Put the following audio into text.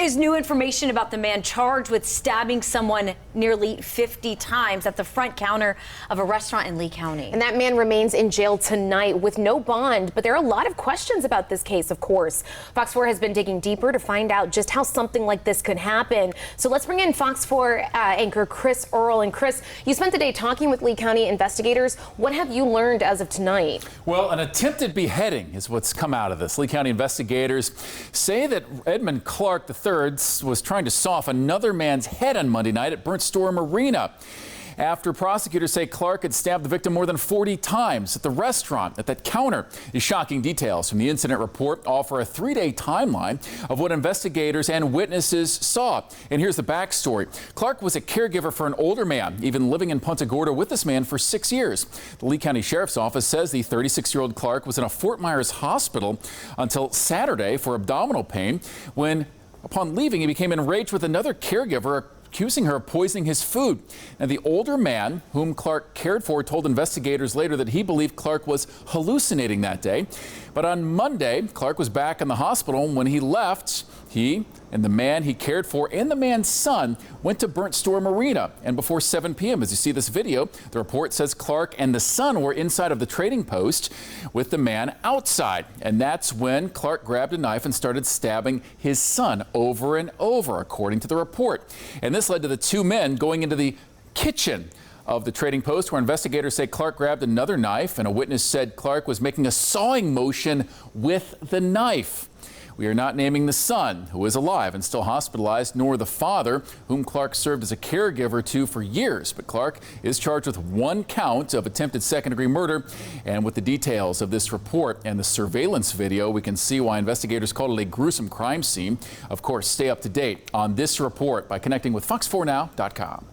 is new information about the man charged with stabbing someone nearly 50 times at the front counter of a restaurant in Lee County. And that man remains in jail tonight with no bond, but there are a lot of questions about this case, of course. Fox 4 has been digging deeper to find out just how something like this could happen. So let's bring in Fox 4 anchor Chris Earl. And Chris, you spent the day talking with Lee County investigators. What have you learned as of tonight? Well, an attempted beheading is what's come out of this. Lee County investigators say that Edmund Clark III was trying to saw off another man's head on Monday night at Burnt Store Marina, after prosecutors say Clark had stabbed the victim more than 40 times at the restaurant, at that counter. These shocking details from the incident report offer a 3-day timeline of what investigators and witnesses saw. And here's the backstory. Clark was a caregiver for an older man, even living in Punta Gorda with this man for 6 years. The Lee County Sheriff's Office says the 36-year-old Clark was in a Fort Myers hospital until Saturday for abdominal pain, when upon leaving he became enraged with another caregiver, accusing her of poisoning his food. And the older man, whom Clark cared for, told investigators later that he believed Clark was hallucinating that day. But on Monday, Clark was back in the hospital. When he left, he and the man he cared for and the man's son went to Burnt Store Marina. And before 7 p.m., as you see this video, the report says Clark and the son were inside of the trading post with the man outside. And that's when Clark grabbed a knife and started stabbing his son over and over, according to the report. And this led to the two men going into the kitchen of the trading post, where investigators say Clark grabbed another knife, and a witness said Clark was making a sawing motion with the knife. We are not naming the son, who is alive and still hospitalized, nor the father, whom Clark served as a caregiver to for years. But Clark is charged with 1 count of attempted second-degree murder. And with the details of this report and the surveillance video, we can see why investigators called it a gruesome crime scene. Of course, stay up to date on this report by connecting with fox4now.com.